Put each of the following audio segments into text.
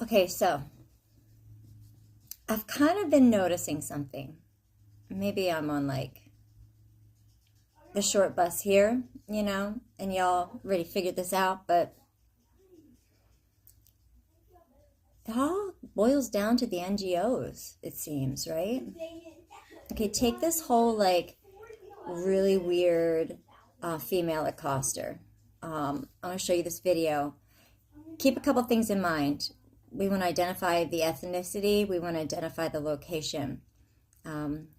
Okay, so I've kind of been noticing something. Maybe I'm on like the short bus here, and y'all already figured this out, but it all boils down to the NGOs, it seems, right? Okay, take this whole like really weird female accoster. I want to show you this video. Keep a couple things in mind. We want to identify the ethnicity, we want to identify the location.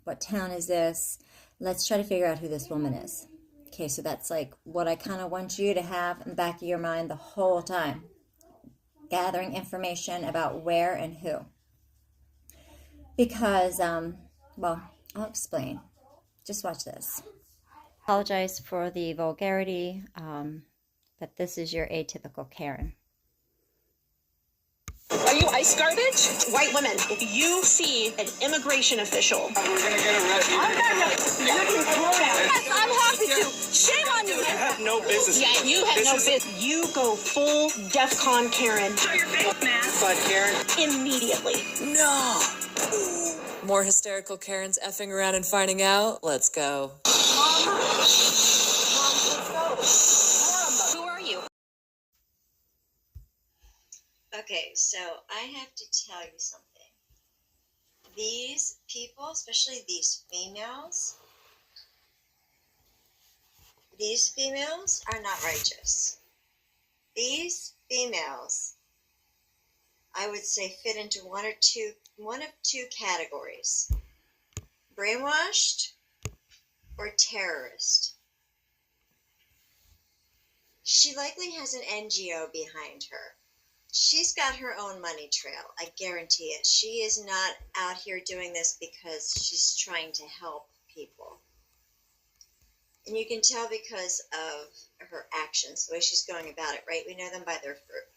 What town is this? Let's try to figure out who this woman is. Okay, so that's like what I kind of want you to have in the back of your mind the whole time. Gathering information about where and who. Because, well, I'll explain. Just watch this. Apologize for the vulgarity, but this is your atypical Karen. Are you ice garbage? White women, if you see an immigration official, we're gonna get arrested. I'm not ready. You're getting thrown out. Yes, I'm happy to. Shame on you. You have no business. Yeah, you have no business. You go full DEFCON Karen. Show your face, man. But Karen. Immediately. No. More hysterical Karens effing around and finding out? Let's go. Mom, let's go. Mom, who are you? Okay, so I have to tell you something. These people, especially these females are not righteous. These females, I would say, fit into one of two categories: brainwashed or terrorist. She likely has an NGO behind her. She's got her own money trail, I guarantee it. She is not out here doing this because she's trying to help people. And you can tell because of her actions, the way she's going about it, right? We know them by their fruit.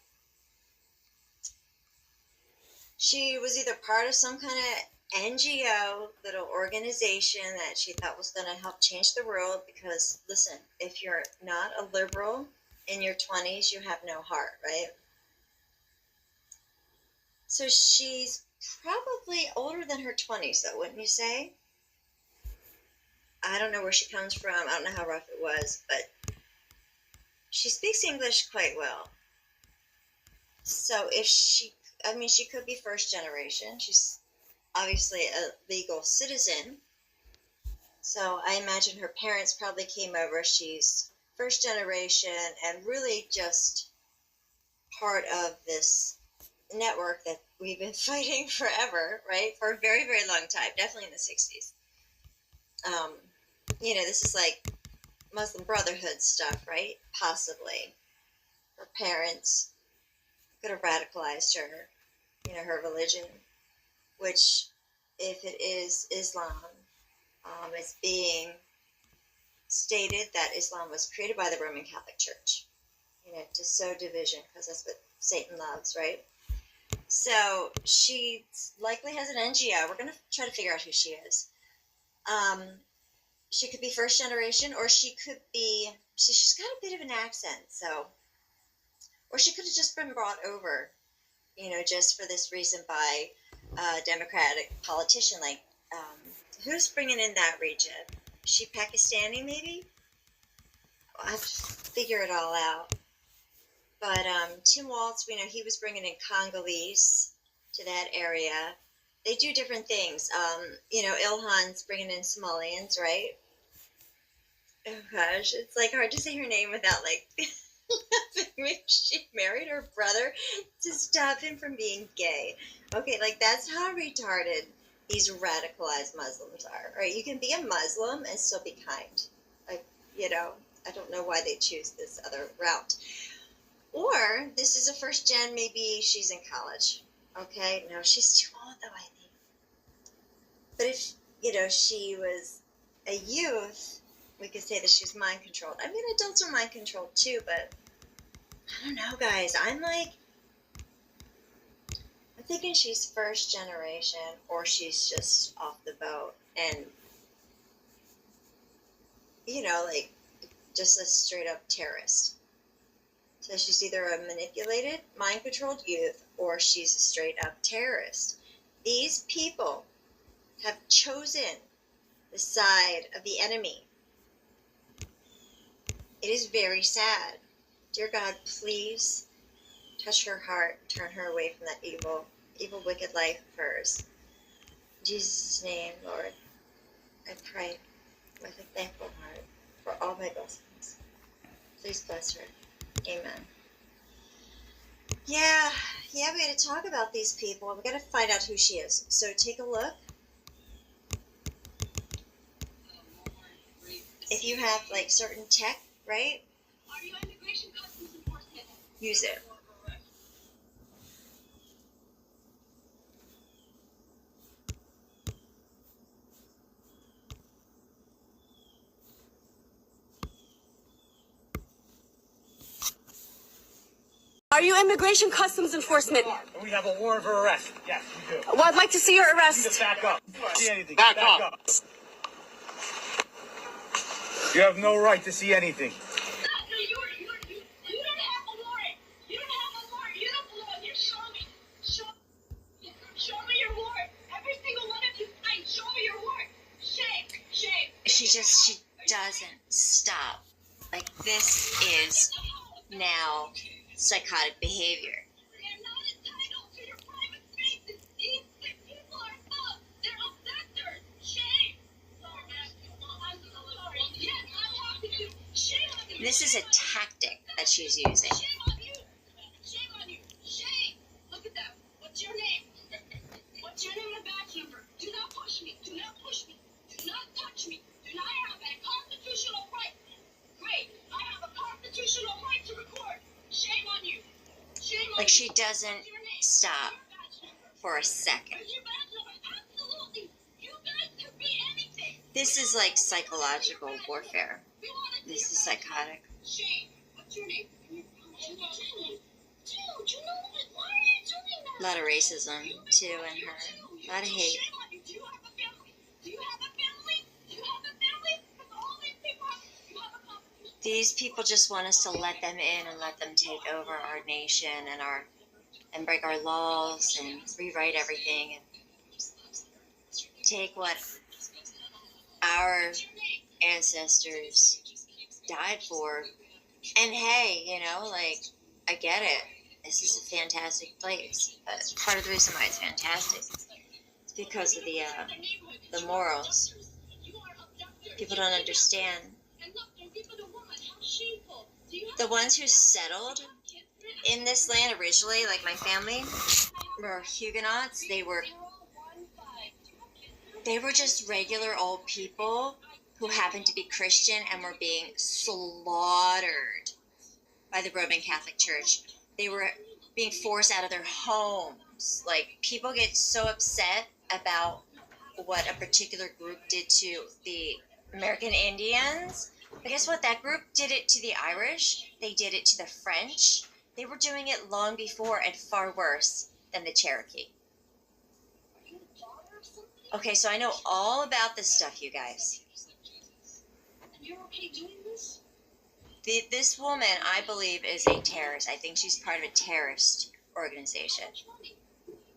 She was either part of some kind of NGO, little organization that she thought was going to help change the world because, listen, if you're not a liberal in your 20s, you have no heart, right? So she's probably older than her 20s, though, wouldn't you say? I don't know where she comes from. I don't know how rough it was, but she speaks English quite well. So she could be first generation. She's obviously a legal citizen. So I imagine her parents probably came over. She's first generation and really just part of this network that we've been fighting forever, right? For a very, very long time, definitely in the 60s. This is like Muslim Brotherhood stuff, right? Possibly. Her parents could have radicalized her, her religion, which, if it is Islam, it's being stated that Islam was created by the Roman Catholic Church, to sow division, because that's what Satan loves, right? So she likely has an NGO. We're going to try to figure out who she is. She could be first generation, or she could be, she's got a bit of an accent, or she could have just been brought over, just for this reason by a Democratic politician. Like, who's bringing in that region? Is she Pakistani, maybe? I'll have to figure it all out. But Tim Waltz, we know he was bringing in Congolese to that area. They do different things. Ilhan's bringing in Somalians, right? Oh gosh, it's like hard to say her name without maybe she married her brother to stop him from being gay. Okay, that's how retarded these radicalized Muslims are. Right? You can be a Muslim and still be kind. I don't know why they choose this other route. Or this is a first gen, maybe she's in college. Okay, no, she's too old though, I think. But if, she was a youth, we could say that she's mind controlled. I mean, adults are mind controlled too, but I don't know, guys. I'm thinking she's first generation, or she's just off the boat and, just a straight up terrorist. So she's either a manipulated, mind-controlled youth, or she's a straight-up terrorist. These people have chosen the side of the enemy. It is very sad. Dear God, please touch her heart, turn her away from that evil, wicked life of hers. In Jesus' name, Lord, I pray with a thankful heart for all my blessings. Please bless her. Amen. Yeah, we got to talk about these people. We got to find out who she is. So take a look. If you have like certain tech, right? Use it. Are you Immigration Customs Enforcement? We have a warrant for arrest. Yes, we do. Well, I'd like to see your You arrest. just back up. See anything? Back up. You have no right to see anything. You don't have a warrant. You don't have a warrant. You don't belong here. Show me. Show me your warrant. Every single one of you, show me your warrant. Shame. She doesn't stop. Like, this is now psychotic behavior. They're not entitled to your private spaces. These people are thugs. They're abductors. Shame. I'm sorry. Yes, I'm talking to you. Shame on you. This is a tactic that she's using. Shame on you. Shame on you. Shame. Look at that. What's your name? What's your name and badge number? Do not push me. Do not push me. Do not touch me. Do not have a constitutional right. Great. I have a constitutional right to record. Shame on you. Shame on Like, you. she doesn't What's your name? stop Your badge number. for a second. Where's your badge number? Absolutely. You guys could be anything. This is like psychological warfare. We want to This see is your badge number. psychotic. Shame. What's your name? Dude, you know what? Why are you doing that? A lot of racism, too, in her. A lot of hate. Shame on you. Do you have a family? Do you have a family? Do you have a family? Because all these people you have a constitution. These people just want us to let them in and let them take over our nation and break our laws and rewrite everything and take what our ancestors died for. And hey, like, I get it. This is a fantastic place. But part of the reason why it's fantastic is because of the morals. People don't understand. The ones who settled in this land originally, like my family, were Huguenots. They were just regular old people who happened to be Christian and were being slaughtered by the Roman Catholic Church. They were being forced out of their homes. Like, people get so upset about what a particular group did to the American Indians. But guess what? That group did it to the Irish. They did it to the French. They were doing it long before and far worse than the Cherokee. Okay, so I know all about this stuff, you guys. And you're okay doing this? This woman, I believe, is a terrorist. I think she's part of a terrorist organization.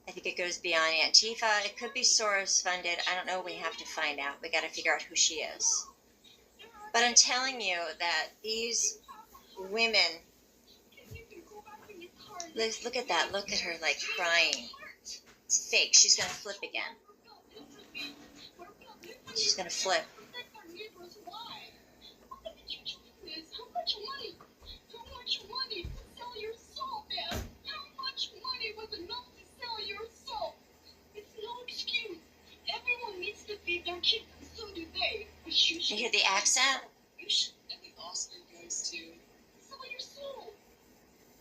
I think it goes beyond Antifa. It could be Soros funded. I don't know. We have to find out. We got to figure out who she is. But I'm telling you that these women, look at that. Look at her, like, crying. It's fake. She's going to flip again. She's going to flip. How much money to sell your soul, man? How much money was enough to sell your soul? It's no excuse. Everyone needs to feed their kids, and so do they. But you You hear the accent? should let the Oscar goes to sell your soul.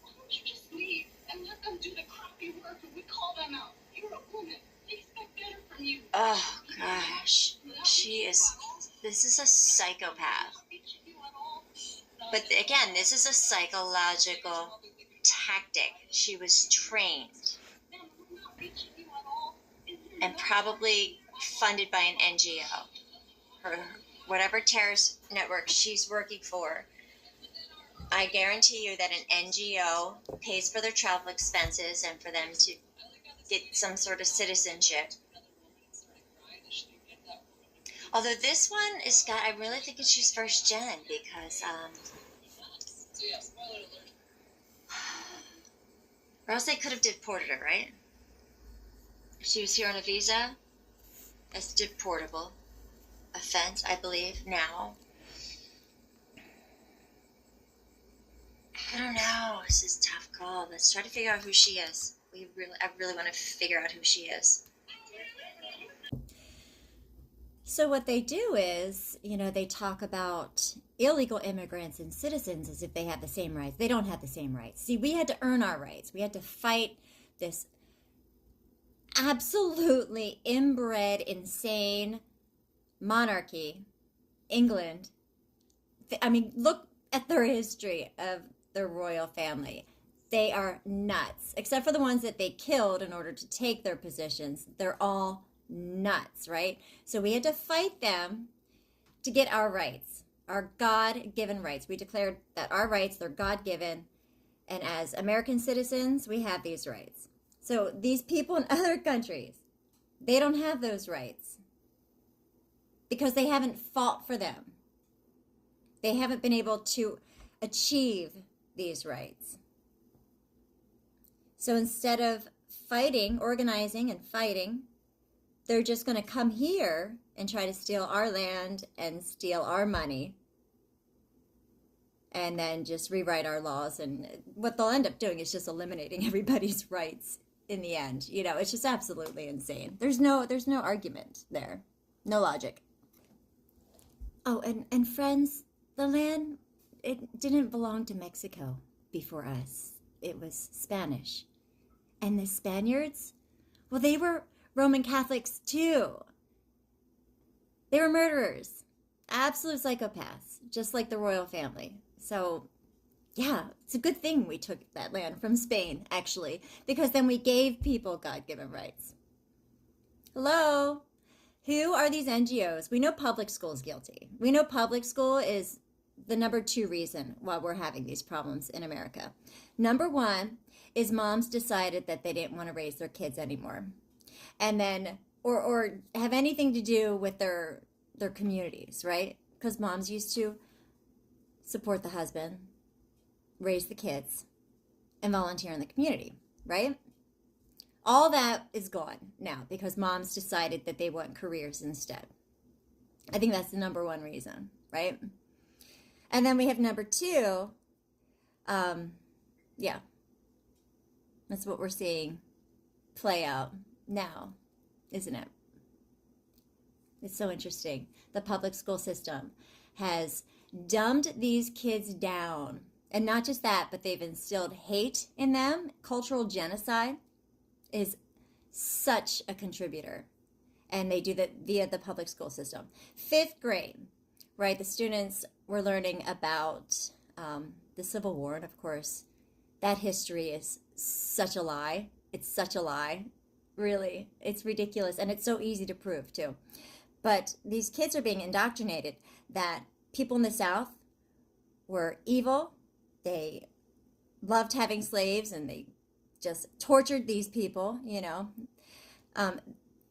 Why don't you just leave and let them do the crappy work and we call them out? You're a woman. They expect better from you. Oh, gosh. This is a psychopath. But again, this is a psychological tactic. She was trained and probably funded by an NGO. Whatever terrorist network she's working for I guarantee you that an NGO pays for their travel expenses and for them to get some sort of citizenship. Although this one is got, I really think she's first gen because, or else they could have deported her, right? If she was here on a visa, that's deportable offense, I believe, now. I don't know. This is a tough call. Let's try to figure out who she is. I really want to figure out who she is. So what they do is, they talk about illegal immigrants and citizens as if they have the same rights. They don't have the same rights. See, we had to earn our rights. We had to fight this absolutely inbred, insane monarchy, England. I mean, look at their history of the royal family. They are nuts, except for the ones that they killed in order to take their positions. They're all nuts, right? So we had to fight them to get our rights, our God-given rights. We declared that our rights, they're God-given, and as American citizens, we have these rights. So these people in other countries, they don't have those rights because they haven't fought for them. They haven't been able to achieve these rights. So instead of fighting, organizing and fighting, they're just going to come here and try to steal our land and steal our money and then just rewrite our laws. And what they'll end up doing is just eliminating everybody's rights in the end. It's just absolutely insane. There's no argument there. No logic. Oh, and friends, the land, it didn't belong to Mexico before us. It was Spanish. And the Spaniards, well, they were Roman Catholics too. They were murderers, absolute psychopaths, just like the royal family. So, yeah, it's a good thing we took that land from Spain, actually, because then we gave people God-given rights. Hello? Who are these NGOs? We know public school is guilty. We know public school is the number 2 reason why we're having these problems in America. Number 1 is moms decided that they didn't want to raise their kids anymore. And then, or have anything to do with their communities, right? Because moms used to support the husband, raise the kids, and volunteer in the community, right? All that is gone now because moms decided that they want careers instead. I think that's the number 1 reason, right? And then we have number 2, yeah, that's what we're seeing play out now, isn't it? It's so interesting. The public school system has dumbed these kids down. And not just that, but they've instilled hate in them. Cultural genocide is such a contributor. And they do that via the public school system. 5th grade, right? The students were learning about the Civil War. And of course, that history is such a lie. It's such a lie. Really, it's ridiculous, and it's so easy to prove too. But these kids are being indoctrinated that people in the South were evil. They loved having slaves, and they just tortured these people.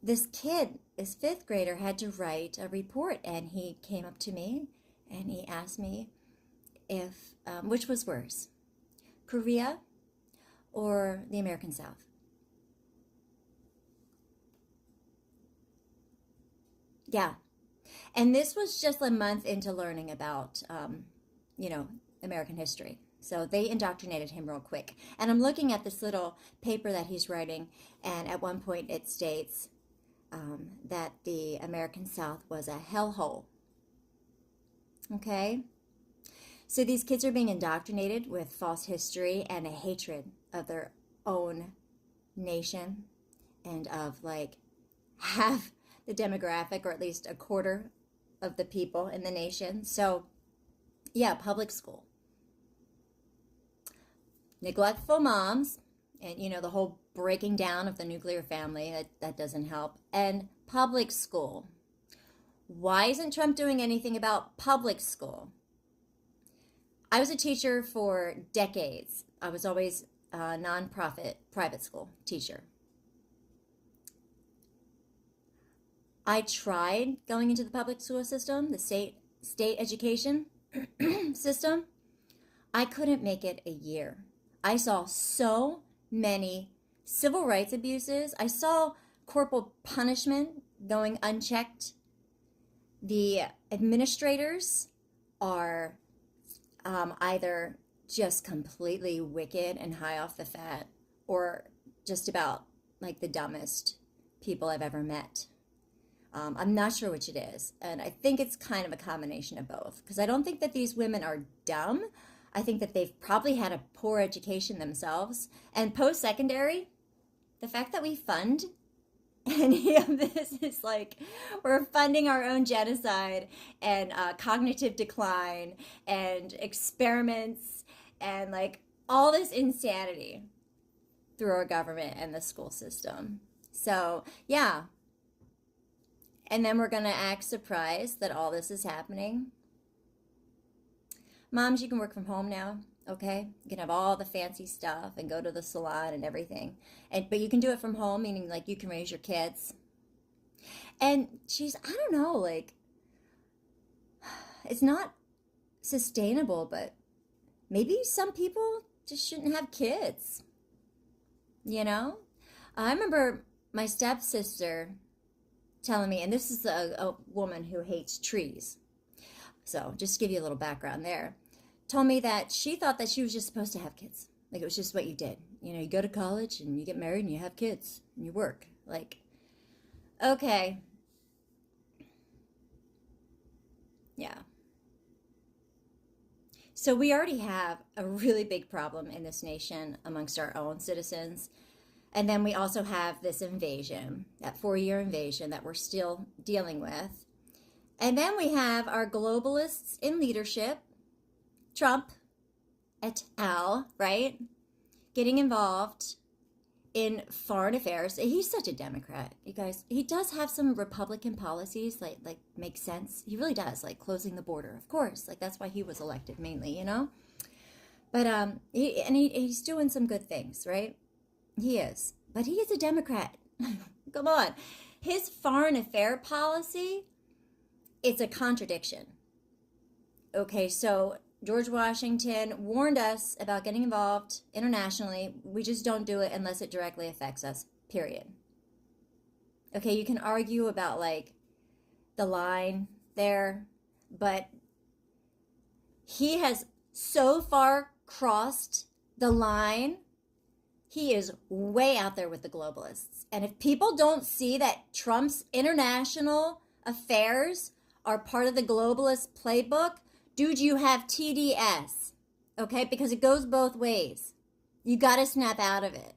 This kid, this 5th grader, had to write a report, and he came up to me and he asked me if which was worse, Korea or the American South. Yeah. And this was just a month into learning about, American history. So they indoctrinated him real quick. And I'm looking at this little paper that he's writing, and at one point it states that the American South was a hellhole. Okay? So these kids are being indoctrinated with false history and a hatred of their own nation and of half the demographic, or at least a quarter of the people in the nation. So, yeah, public school. Neglectful moms, and the whole breaking down of the nuclear family, that doesn't help. And public school. Why isn't Trump doing anything about public school? I was a teacher for decades. I was always a nonprofit private school teacher. I tried going into the public school system, the state education system. I couldn't make it a year. I saw so many civil rights abuses. I saw corporal punishment going unchecked. The administrators are either just completely wicked and high off the fat, or just about like the dumbest people I've ever met. I'm not sure which it is, and I think it's kind of a combination of both, because I don't think that these women are dumb. I think that they've probably had a poor education themselves. And post-secondary, the fact that we fund any of this is like we're funding our own genocide and cognitive decline and experiments and like all this insanity through our government and the school system. So yeah, and then we're gonna act surprised that all this is happening. Moms, you can work from home now, okay? You can have all the fancy stuff and go to the salon and everything. But you can do it from home, meaning like you can raise your kids. And I don't know, like, it's not sustainable, but maybe some people just shouldn't have kids, you know? I remember my stepsister telling me, and this is a woman who hates trees. So just to give you a little background there, told me that she thought that she was just supposed to have kids. Like it was just what you did. You know, you go to college and you get married and you have kids and you work. Like, okay. Yeah. So we already have a really big problem in this nation amongst our own citizens. And then we also have this invasion, that 4-year invasion that we're still dealing with. And then we have our globalists in leadership, Trump et al., right? Getting involved in foreign affairs. He's such a Democrat, you guys. He does have some Republican policies, like make sense. He really does, like closing the border, of course. Like that's why he was elected mainly, you know? But he's doing some good things, right? He is. But he is a Democrat. Come on. His foreign affair policy, it's a contradiction. Okay, so George Washington warned us about getting involved internationally. We just don't do it unless it directly affects us, period. Okay, you can argue about like the line there, but he has so far crossed the line. He is way out there with the globalists. And if people don't see that Trump's international affairs are part of the globalist playbook, dude, you have TDS, okay? Because it goes both ways. You got to snap out of it.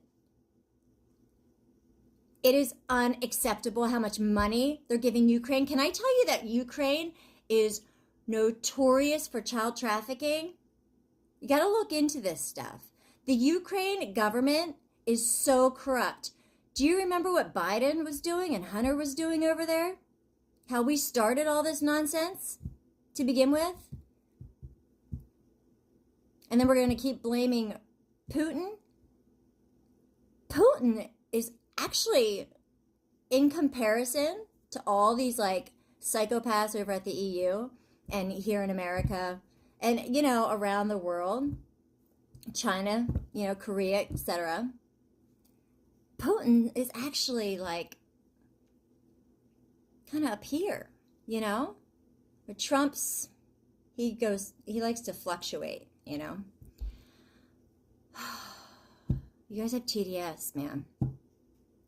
It is unacceptable how much money they're giving Ukraine. Can I tell you that Ukraine is notorious for child trafficking? You got to look into this stuff. The Ukraine government is so corrupt. Do you remember what Biden was doing and Hunter was doing over there? How we started all this nonsense to begin with? And then we're going to keep blaming Putin? Putin is actually, in comparison to all these like psychopaths over at the EU and here in America and, you know, around the world, China, you know, Korea, etc. Putin is actually like kind of up here, you know? But Trump's, he likes to fluctuate, you know? You guys have TDS, man.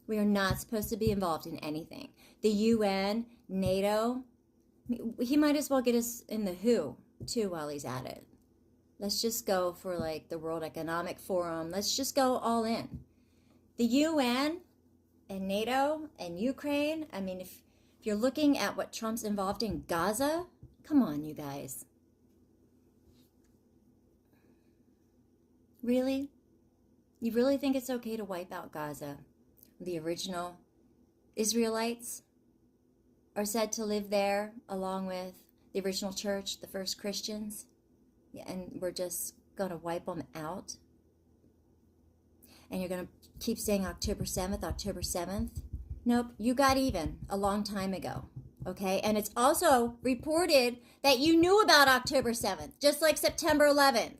We are not supposed to be involved in anything. The UN, NATO, he might as well get us in the WHO, too, while he's at it. Let's just go for like the World Economic Forum. Let's just go all in. The UN and NATO and Ukraine, I mean, if you're looking at what Trump's involved in Gaza, come on, you guys. Really? You really think it's okay to wipe out Gaza? The original Israelites are said to live there along with the original church, the first Christians. and we're just going to wipe them out. And you're going to keep saying October 7th. Nope, you got even a long time ago, okay? And it's also reported that you knew about October 7th, just like September 11th.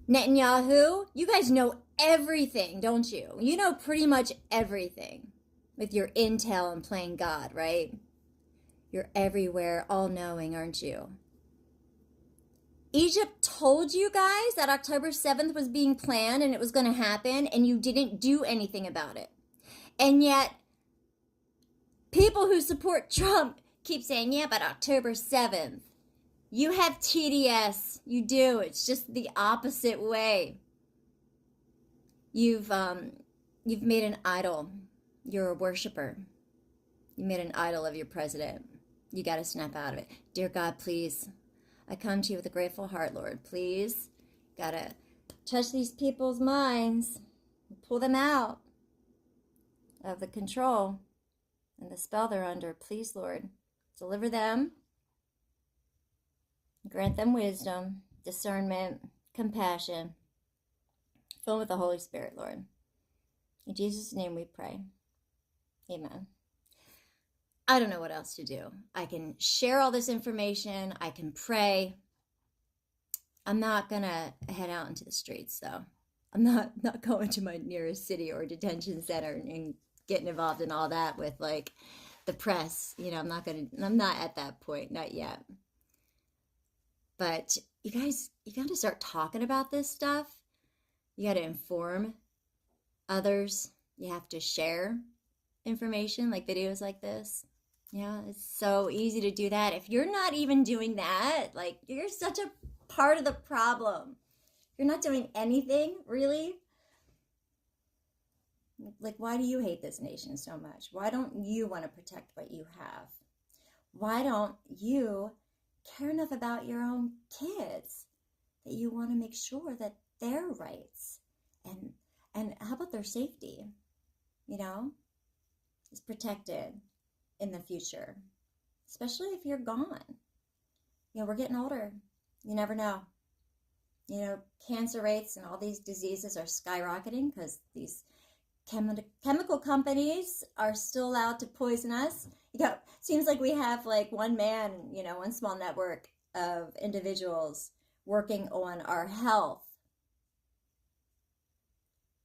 Netanyahu, you guys know everything, don't you? You know pretty much everything with your intel and playing God, right? You're everywhere, all-knowing, aren't you? Egypt told you guys that October 7th was being planned and it was going to happen, and you didn't do anything about it. And yet, people who support Trump keep saying, yeah, but October 7th. You have TDS. You do. It's just the opposite way. You've made an idol. You're a worshiper. You made an idol of your president. You got to snap out of it. Dear God, please. I come to you with a grateful heart, Lord. Please. Got to touch these people's minds. Pull them out of the control and the spell they're under. Please, Lord. Deliver them. Grant them wisdom, discernment, compassion. Fill them with the Holy Spirit, Lord. In Jesus' name we pray. Amen. I don't know what else to do. I can share all this information. I can pray. I'm not going to head out into the streets, though. I'm not going to my nearest city or detention center and getting involved in all that with, like, the press. You know, I'm not at that point. Not yet. But you guys, you got to start talking about this stuff. You got to inform others. You have to share information, like videos like this. Yeah, it's so easy to do that. If you're not even doing that, like, you're such a part of the problem. You're not doing anything, really. Like, why do you hate this nation so much? Why don't you want to protect what you have? Why don't you care enough about your own kids that you want to make sure that their rights and how about their safety, you know, is protected in the future, especially if you're gone. You know, we're getting older. You never know. You know, cancer rates and all these diseases are skyrocketing because these chemical companies are still allowed to poison us. You know, seems like we have like one man, you know, one small network of individuals working on our health.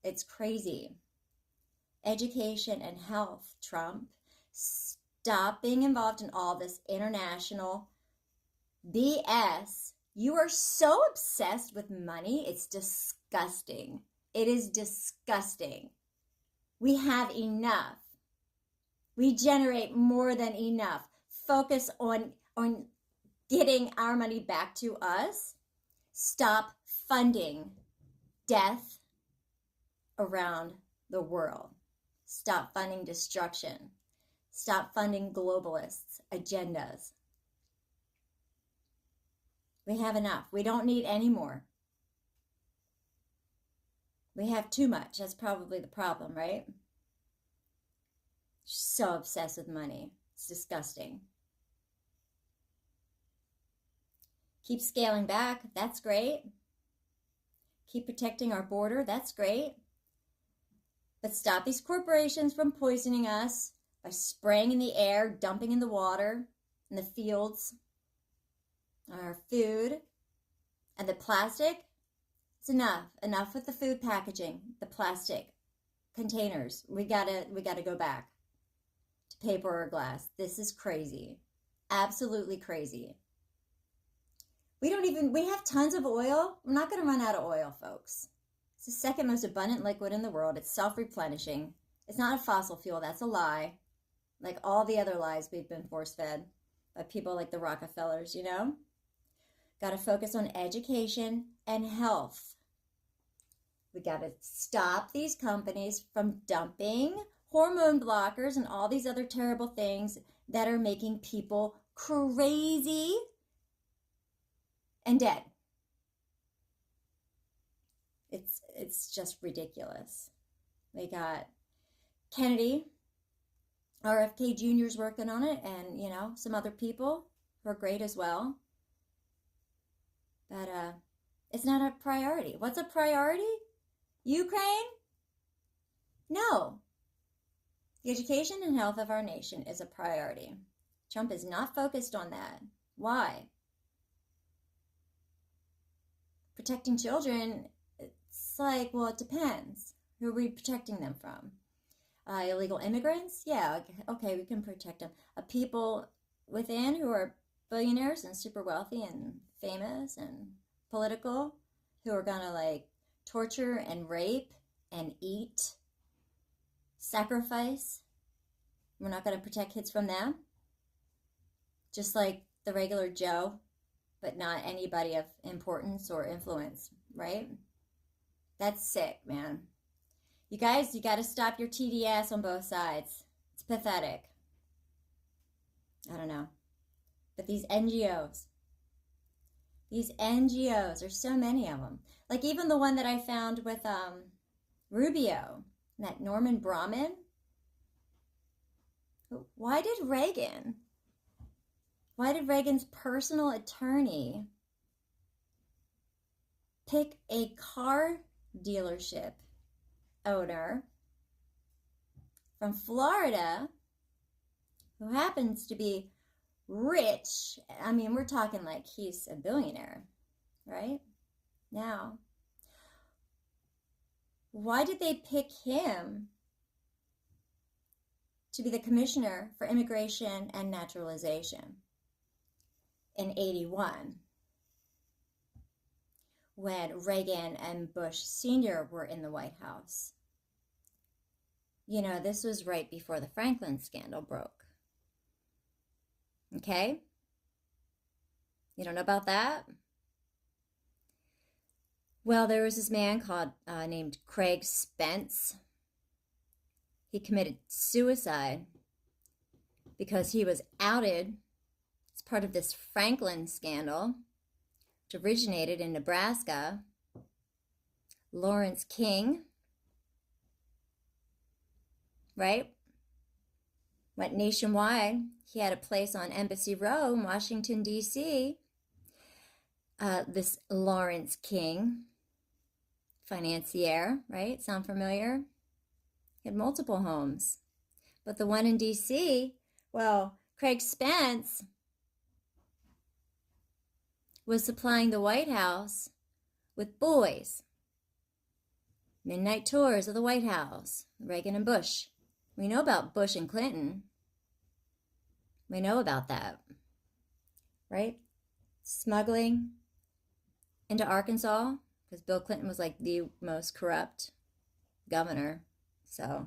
It's crazy. Education and health, Trump. Stop being involved in all this international BS. You are so obsessed with money. It's disgusting. It is disgusting. We have enough. We generate more than enough. Focus on getting our money back to us. Stop funding death around the world. Stop funding destruction. Stop funding globalists' agendas. We have enough. We don't need any more. We have too much. That's probably the problem, right? So obsessed with money. It's disgusting. Keep scaling back. That's great. Keep protecting our border. That's great. But stop these corporations from poisoning us by spraying in the air, dumping in the water, in the fields, our food, and the plastic. It's enough. Enough with the food packaging, the plastic containers. We gotta go back to paper or glass. This is crazy. Absolutely crazy. We have tons of oil. We're not gonna run out of oil, folks. It's the second most abundant liquid in the world. It's self-replenishing. It's not a fossil fuel. That's a lie. Like all the other lies we've been force-fed by people like the Rockefellers, you know? Got to focus on education and health. We got to stop these companies from dumping hormone blockers and all these other terrible things that are making people crazy and dead. It's just ridiculous. They got Kennedy, RFK Jr.'s working on it, and, you know, some other people who are great as well. But it's not a priority. What's a priority? Ukraine? No. The education and health of our nation is a priority. Trump is not focused on that. Why? Protecting children, it's like, well, it depends. Who are we protecting them from? Illegal immigrants? Yeah, okay, we can protect them. People within who are billionaires and super wealthy and famous and political, who are gonna like torture and rape and eat, sacrifice. We're not gonna protect kids from them. Just like the regular Joe, but not anybody of importance or influence, right? That's sick, man. You guys, you gotta stop your TDS on both sides. It's pathetic. I don't know. But these NGOs, there's so many of them. Like even the one that I found with Rubio, that Norman Braman. Why did Reagan's personal attorney pick a car dealership owner from Florida who happens to be rich? I mean, we're talking like he's a billionaire, right? Now, why did they pick him to be the commissioner for immigration and naturalization in 81 when Reagan and Bush Sr. were in the White House? You know, this was right before the Franklin scandal broke. Okay? You don't know about that? Well, there was this man named Craig Spence. He committed suicide because he was outed as part of this Franklin scandal, which originated in Nebraska. Lawrence King, right, went nationwide. He had a place on Embassy Row in Washington, D.C. This Lawrence King, financier, right? Sound familiar? He had multiple homes. But the one in D.C., well, Craig Spence was supplying the White House with boys. Midnight tours of the White House, Reagan and Bush. We know about Bush and Clinton. We know about that, right? Smuggling into Arkansas, because Bill Clinton was like the most corrupt governor. So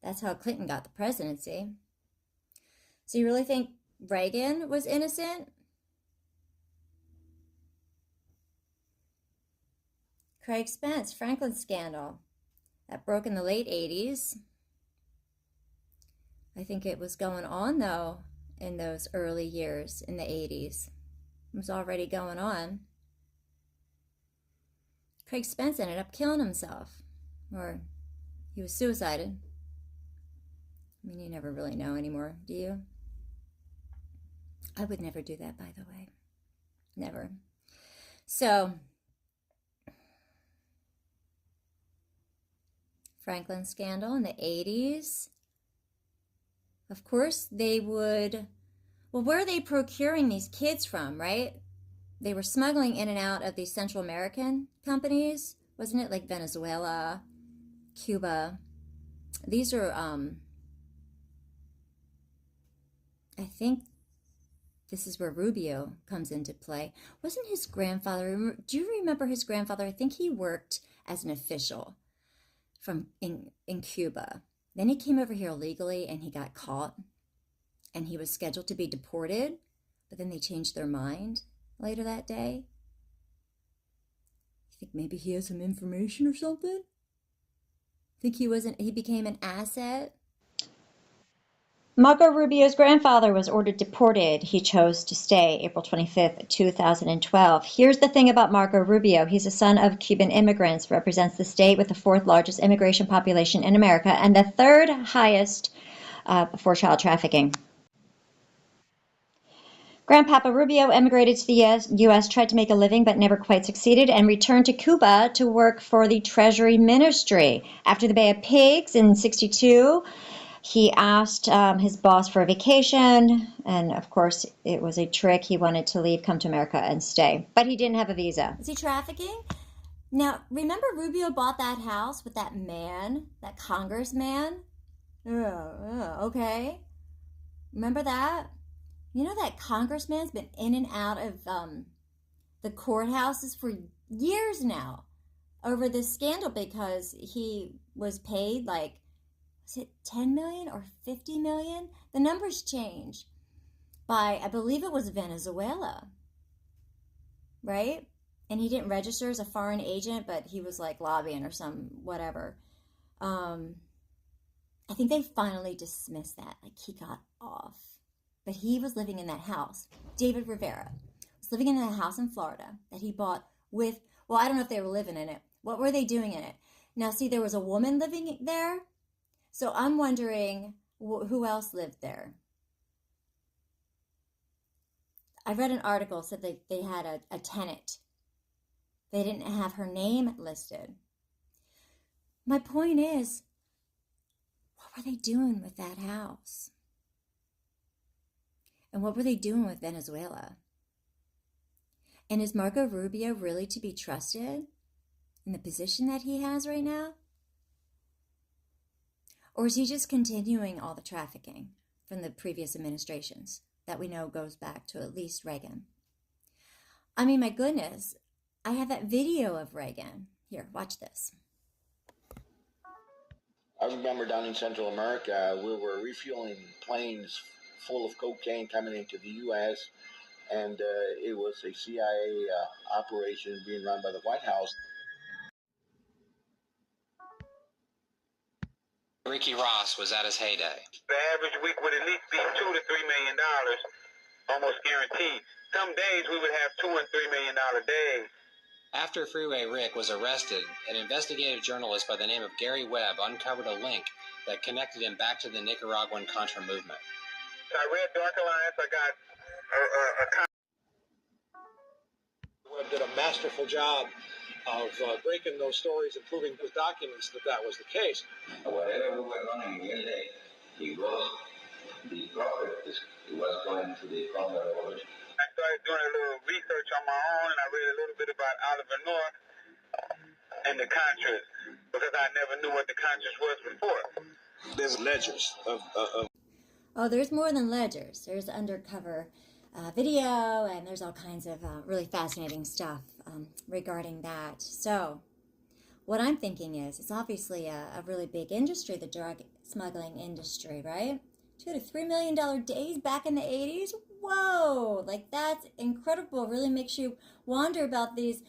that's how Clinton got the presidency. So you really think Reagan was innocent? Craig Spence, Franklin scandal, that broke in the late 80s. I think it was going on, though, in those early years in the 80s. It was already going on. Craig Spence ended up killing himself, or he was suicided. I mean, you never really know anymore, do you? I would never do that, by the way. Never. So, Franklin scandal in the 80s. Of course, they would... Well, where are they procuring these kids from, right? They were smuggling in and out of these Central American companies, wasn't it? Like Venezuela, Cuba. These are, I think this is where Rubio comes into play. Wasn't his grandfather, do you remember his grandfather? I think he worked as an official in Cuba. Then he came over here illegally and he got caught and he was scheduled to be deported, but then they changed their mind later that day. You think maybe he has some information or something? Think he became an asset? Marco Rubio's grandfather was ordered deported. He chose to stay April 25th, 2012. Here's the thing about Marco Rubio. He's a son of Cuban immigrants, represents the state with the fourth largest immigration population in America and the third highest for child trafficking. Grandpapa Rubio emigrated to the U.S., tried to make a living but never quite succeeded, and returned to Cuba to work for the Treasury Ministry. After the Bay of Pigs in '62, he asked his boss for a vacation, and of course, it was a trick. He wanted to leave, come to America, and stay. But he didn't have a visa. Is he trafficking? Now, remember Rubio bought that house with that man, that congressman? Okay. Remember that? You know that congressman's been in and out of the courthouses for years now over this scandal because he was paid like, was it 10 million or 50 million? The numbers change by, I believe it was Venezuela, right? And he didn't register as a foreign agent, but he was like lobbying or some whatever. I think they finally dismissed that. Like he got off. But he was living in that house. David Rivera was living in that house in Florida that he bought with, well, I don't know if they were living in it. What were they doing in it? Now, see, there was a woman living there. So I'm wondering who else lived there. I read an article said they had a tenant. They didn't have her name listed. My point is, what were they doing with that house? And what were they doing with Venezuela? And is Marco Rubio really to be trusted in the position that he has right now? Or is he just continuing all the trafficking from the previous administrations that we know goes back to at least Reagan? I mean, my goodness, I have that video of Reagan. Here, watch this. I remember down in Central America, we were refueling planes full of cocaine coming into the U.S., and it was a CIA operation being run by the White House. Ricky Ross was at his heyday. The average week would at least be $2 to $3 million, almost guaranteed. Some days we would have $2 and $3 million days. After Freeway Rick was arrested, an investigative journalist by the name of Gary Webb uncovered a link that connected him back to the Nicaraguan Contra movement. I read Dark Alliance. I got Webb did a masterful job of breaking those stories and proving with documents that that was the case. Whatever we were running every day, it was the profit. It was going to the Contra revolution. I started doing a little research on my own, and I read a little bit about Oliver North and the Contras, because I never knew what the Contras was before. There's ledgers of Oh, there's more than ledgers. There's undercover video, and there's all kinds of really fascinating stuff regarding that. So what I'm thinking is, it's obviously a really big industry, the drug smuggling industry, right? $2 to $3 million days back in the 80s. Whoa, like that's incredible. Really makes you wonder about these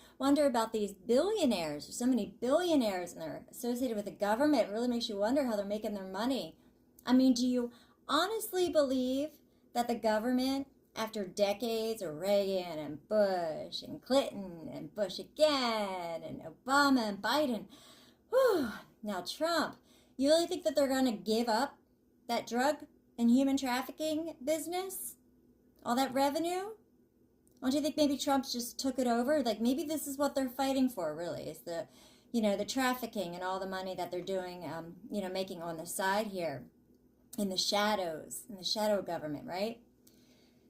billionaires. There's so many billionaires, and they're associated with the government. It really makes you wonder how they're making their money. I mean, do you honestly believe that the government, after decades of Reagan and Bush and Clinton and Bush again and Obama and Biden, now Trump, you really think that they're going to give up that drug and human trafficking business? All that revenue? Don't you think maybe Trump just took it over? Like maybe this is what they're fighting for, really, is the, the trafficking and all the money that they're doing, making on the side here, in the shadows, in the shadow government, right?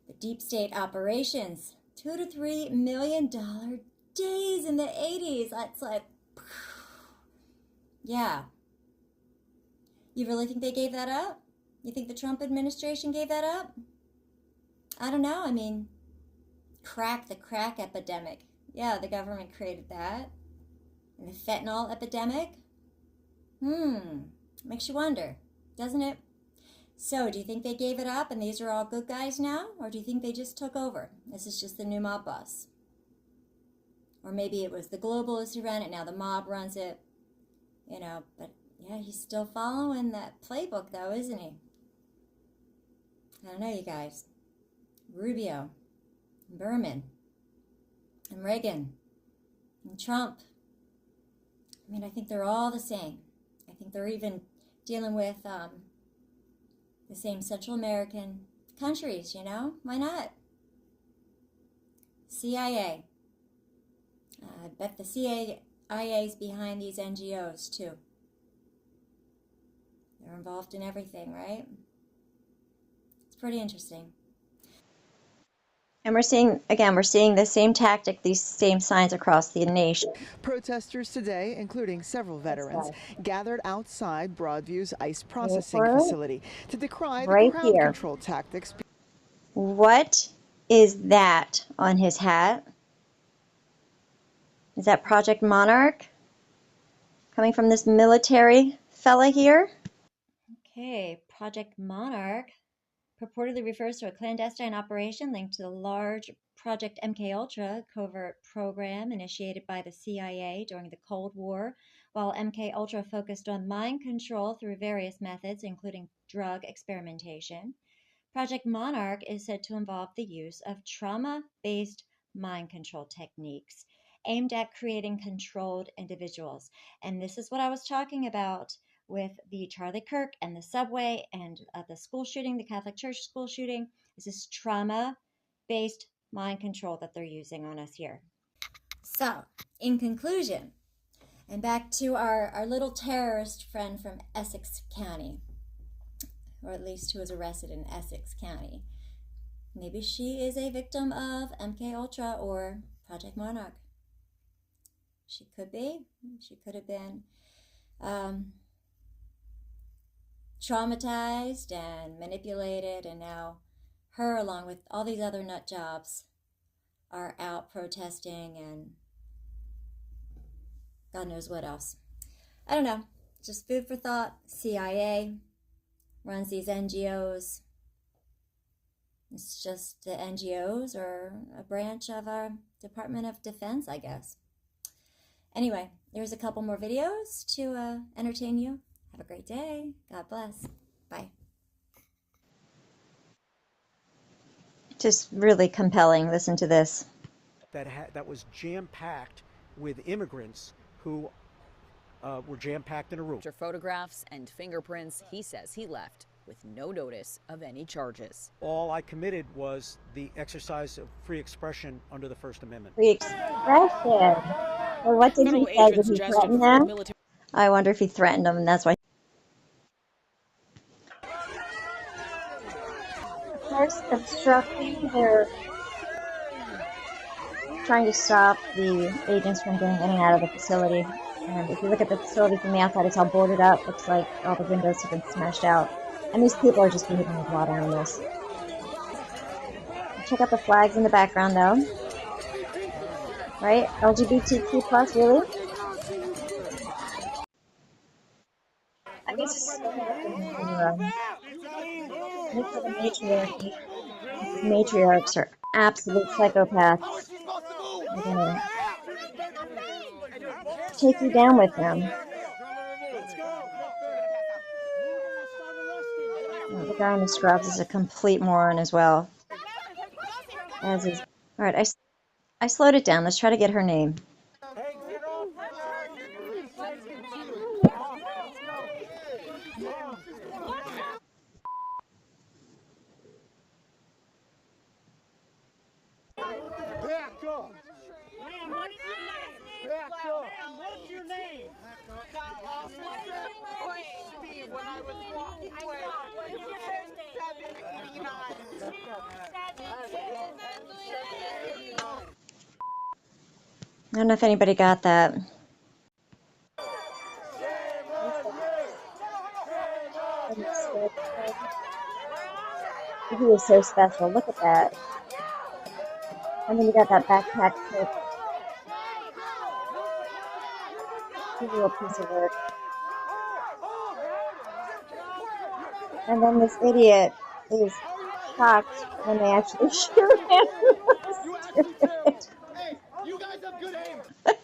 The deep state operations, $2 to $3 million days in the 80s. That's like, yeah. You really think they gave that up? You think the Trump administration gave that up? I don't know. I mean, the crack epidemic. Yeah, the government created that. And the fentanyl epidemic. Makes you wonder, doesn't it? So, do you think they gave it up and these are all good guys now? Or do you think they just took over? This is just the new mob boss. Or maybe it was the globalists who ran it, now the mob runs it. But yeah, he's still following that playbook though, isn't he? I don't know, you guys. Rubio, and Braman, and Reagan, and Trump. I mean, I think they're all the same. I think they're even dealing with the same Central American countries, Why not? CIA. I bet the CIA is behind these NGOs too. They're involved in everything, right? It's pretty interesting. And we're seeing the same tactic, these same signs across the nation. Protesters today, including several veterans, gathered outside Broadview's ICE Wait processing for it. facility to decry the Right crowd here. control tactics. What is that on his hat? Is that Project Monarch? Coming from this military fella here? Okay, Project Monarch purportedly refers to a clandestine operation linked to the large Project MKUltra covert program initiated by the CIA during the Cold War, while MKUltra focused on mind control through various methods, including drug experimentation. Project Monarch is said to involve the use of trauma-based mind control techniques aimed at creating controlled individuals. And this is what I was talking about with the Charlie Kirk and the subway and the school shooting, the Catholic Church school shooting. Is this trauma-based mind control that they're using on us here? So, in conclusion, and back to our little terrorist friend from Essex County, or at least who was arrested in Essex County. Maybe she is a victim of MKUltra or Project Monarch. She could be. She could have been traumatized and manipulated, and now her, along with all these other nut jobs, are out protesting and God knows what else. I don't know. Just food for thought. CIA runs these NGOs. It's just the NGOs or a branch of our Department of Defense, I guess. Anyway, there's a couple more videos to entertain you. Have a great day. God bless. Bye. Just really compelling. Listen to this. That was jam-packed with immigrants who were jam-packed in a room. After photographs and fingerprints, he says he left with no notice of any charges. All I committed was the exercise of free expression under the First Amendment. Free expression. Well, what did he say? Did he threaten them? I wonder if he threatened them, and that's why. First, obstructing. They're trying to stop the agents from getting in and out of the facility. And if you look at the facility from the outside, it's all boarded up. Looks like all the windows have been smashed out. And these people are just behaving like wild animals. Check out the flags in the background, though. Right? LGBTQ plus, really? I guess it's so look for the matriarchy. These matriarchs are absolute psychopaths. They're gonna take you down with them. Oh, the guy in the scrubs is a complete moron as well. As is. Alright, I slowed it down. Let's try to get her name. Back up! Back up! What's your name? When I was walking away. What's your first name? I don't know if anybody got that. He is so special. Look at that. And then you got that backpack trick. He's a real piece of work. And then this idiot is shocked when they actually shoot him. Stupid. You guys have good aim. With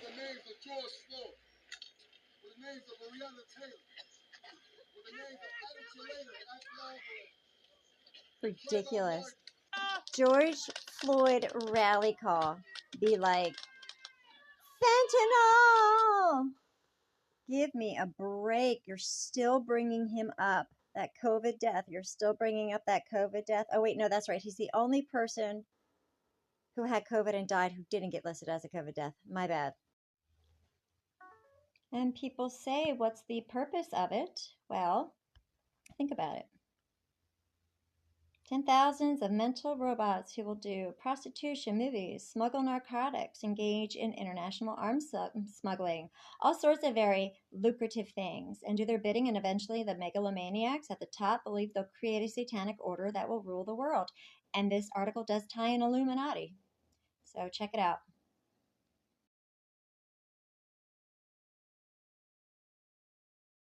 the names of George Floyd, with the names of Breonna Taylor, with the names of Adam Shalala, Ridiculous. George Floyd rally call. Be like, fentanyl! Give me a break. You're still bringing him up. That COVID death. You're still bringing up that COVID death. Oh, wait, no, that's right. He's the only person who had COVID and died who didn't get listed as a COVID death. My bad. And people say, what's the purpose of it? Well, think about it. 10,000s of mental robots who will do prostitution, movies, smuggle narcotics, engage in international arms smuggling, all sorts of very lucrative things, and do their bidding, and eventually the megalomaniacs at the top believe they'll create a satanic order that will rule the world. And this article does tie in Illuminati. So check it out.